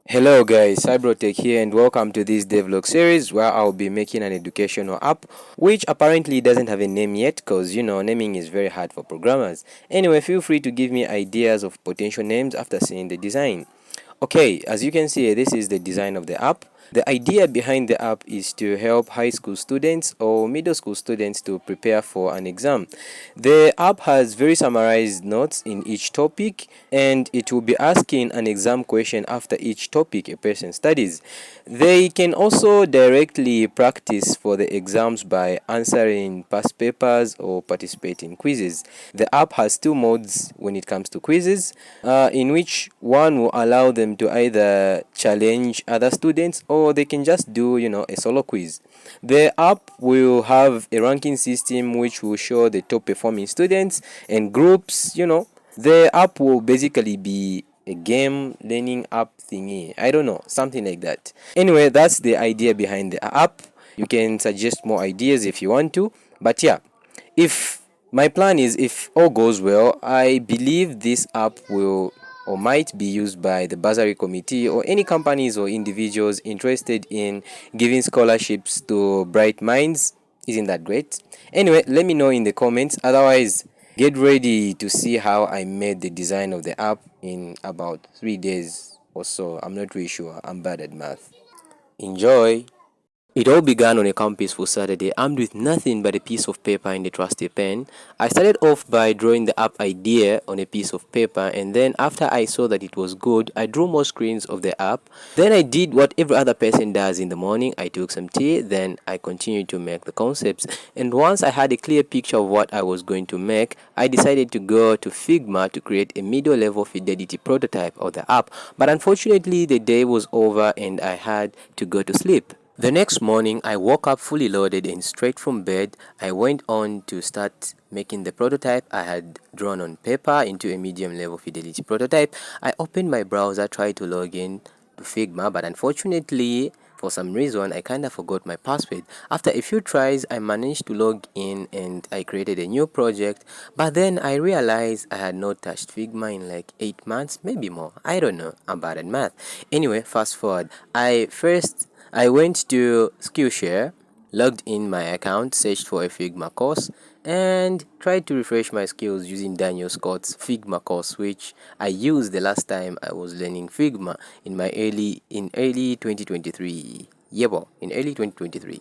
Hello guys, SciBroTech here and welcome to this Devlog series where I'll be making an educational app which apparently doesn't have a name yet because naming is very hard for programmers. Anyway, feel free to give me ideas of potential names after seeing the design. Okay, as you can see, this is the design of the app. The idea behind the app is to help high school students or middle school students to prepare for an exam. The app has very summarized notes in each topic and it will be asking an exam question after each topic a person studies. They can also directly practice for the exams by answering past papers or participating in quizzes. The app has two modes when it comes to quizzes, in which one will allow them to either challenge other students or they can just do a solo quiz. The app will have a ranking system which will show the top performing students and groups. The app will basically be a game learning app thingy. I don't know, something like that. Anyway, that's the idea behind the app. You can suggest more ideas if you want to, but yeah, if my plan is, if all goes well, I believe this app will or might be used by the bursary committee or any companies or individuals interested in giving scholarships to bright minds. Isn't that great? Anyway, let me know in the comments. Otherwise, get ready to see how I made the design of the app in about 3 days or so. I'm not really sure. I'm bad at math. Enjoy! It all began on a calm, peaceful Saturday, armed with nothing but a piece of paper and a trusty pen. I started off by drawing the app idea on a piece of paper, and then after I saw that it was good, I drew more screens of the app. Then I did what every other person does in the morning. I took some tea, then I continued to make the concepts. And once I had a clear picture of what I was going to make, I decided to go to Figma to create a middle-level fidelity prototype of the app. But unfortunately, the day was over and I had to go to sleep. The next morning, I woke up fully loaded and straight from bed, I went on to start making the prototype I had drawn on paper into a medium level fidelity prototype. I opened my browser, tried to log in to Figma, but unfortunately, for some reason, I kind of forgot my password. After a few tries, I managed to log in and I created a new project, but then I realized I had not touched Figma in like 8 months, maybe more. I don't know, I'm bad at math. Anyway, fast forward. I went to Skillshare, logged in my account, searched for a Figma course, and tried to refresh my skills using Daniel Scott's Figma course, which I used the last time I was learning Figma in early 2023. Yeah, well, in early 2023.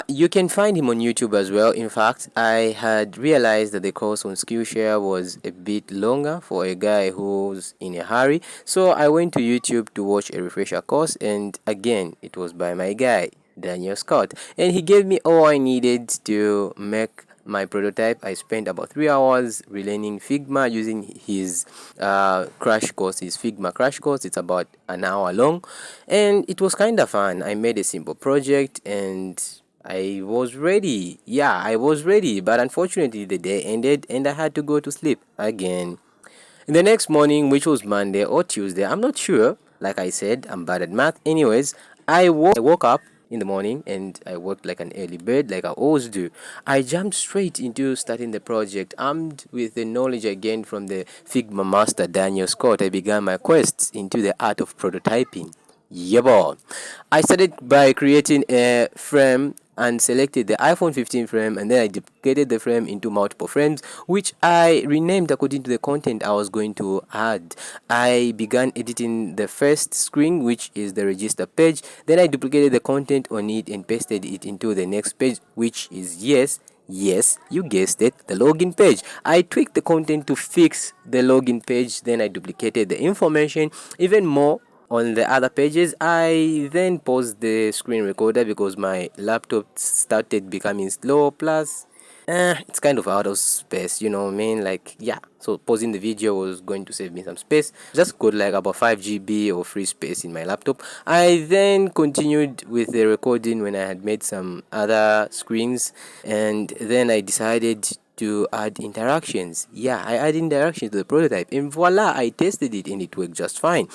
You can find him on YouTube as well. In fact, I had realized that the course on Skillshare was a bit longer for a guy who's in a hurry. So I went to YouTube to watch a refresher course, and again, it was by my guy, Daniel Scott. And he gave me all I needed to make my prototype. I spent about 3 hours relearning Figma using his crash course, his Figma crash course. It's about an hour long, and it was kind of fun. I made a simple project and I was ready. Yeah, I was ready, but unfortunately the day ended and I had to go to sleep again. In the next morning, which was Monday or Tuesday, I'm not sure. Like I said, I'm bad at math. Anyways, I woke up in the morning and I worked like an early bird, like I always do. I jumped straight into starting the project. Armed with the knowledge I gained from the Figma master Daniel Scott, I began my quest into the art of prototyping. Yeah, boy. I started by creating a frame and selected the iPhone 15 frame, and then I duplicated the frame into multiple frames, which I renamed according to the content I was going to add. I began editing the first screen, which is the register page. Then I duplicated the content on it and pasted it into the next page, which is Yes, you guessed it, the login page. I tweaked the content to fix the login page, then I duplicated the information even more on the other pages. I then paused the screen recorder because my laptop started becoming slow, plus it's kind of out of space, you know what I mean? Like, yeah, so pausing the video was going to save me some space. Just got like about 5 GB of free space in my laptop. I then continued with the recording when I had made some other screens, and then I decided to add interactions. Yeah, I added interactions to the prototype, and voila, I tested it and it worked just fine.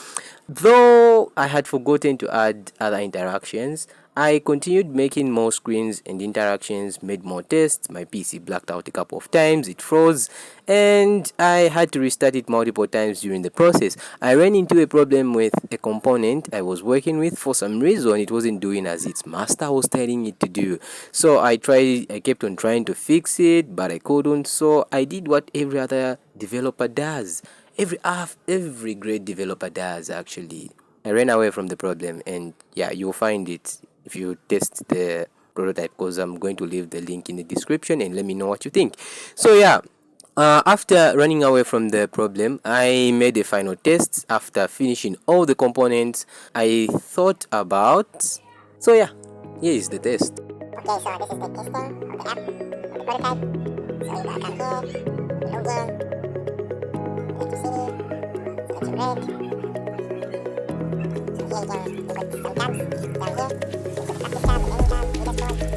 Though I had forgotten to add other interactions, I continued making more screens and interactions, made more tests. My PC blacked out a couple of times, it froze, and I had to restart it multiple times during the process. I ran into a problem with a component I was working with. For some reason, it wasn't doing as its master was telling it to do. So I kept on trying to fix it, but I couldn't. So I did what every other developer does. Every great developer does, actually. I ran away from the problem, and yeah, you'll find it if you test the prototype, because I'm going to leave the link in the description, and let me know what you think. So yeah, after running away from the problem, I made a final test. After finishing all the components, I thought about, so yeah, here is the test. Okay, so this is the testing of the app, of the prototype. So you gotta come here, log in, select your city, select your red. So here you can input some tabs down here. Input the practice tab, the menu tab, the dashboard. I haven't had anything on the dashboard, but something on the practice tab. You can see we've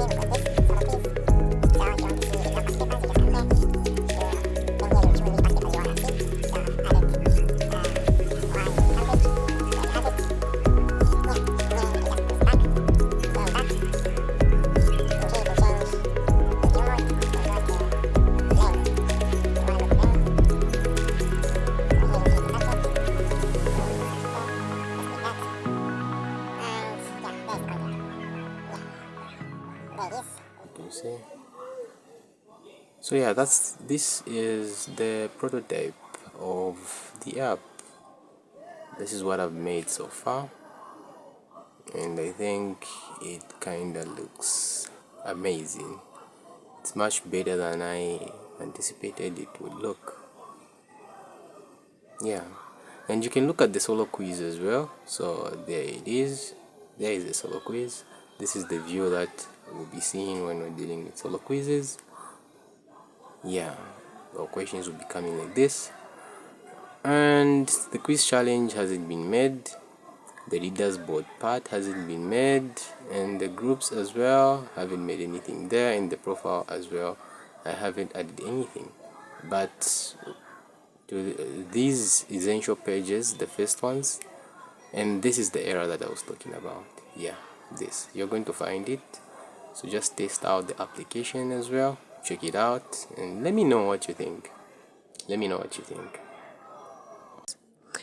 got this, solo quiz. So if you want to see the past papers, you just come here. In here you choose the past papers you want to see. So I did one coverage. See. So yeah, this is the prototype of the app. This is what I've made so far, and I think it kinda looks amazing. It's much better than I anticipated it would look. Yeah, and you can look at the solo quiz as well. So there it is. There is the solo quiz. This is the view that we'll be seeing when we're dealing with solo quizzes. Yeah, our questions will be coming like this. And the quiz challenge hasn't been made. The readers board part hasn't been made, and the groups as well haven't made anything there. In the profile as well, I haven't added anything. But to these essential pages, the first ones, and this is the error that I was talking about. Yeah, this, you're going to find it. So just test out the application as well, check it out, and let me know what you think.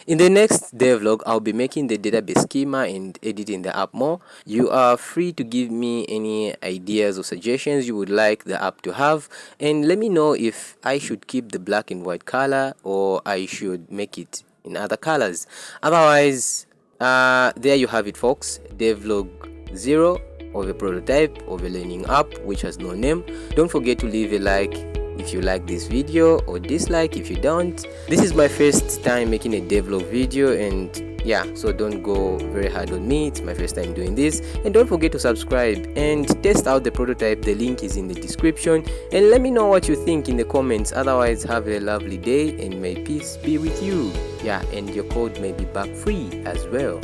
In the next devlog, I'll be making the database schema and editing the app more. You are free to give me any ideas or suggestions you would like the app to have, and let me know if I should keep the black and white color or I should make it in other colors. Otherwise, there you have it, folks. Devlog 0 of a prototype of a learning app which has no name. Don't forget to leave a like if you like this video, or dislike if you don't. This is my first time making a devlog video, and yeah, so don't go very hard on me. It's my first time doing this, and don't forget to subscribe and test out the prototype. The link is in the description, and let me know what you think in the comments. Otherwise, have a lovely day and may peace be with you. Yeah, and your code may be bug free as well.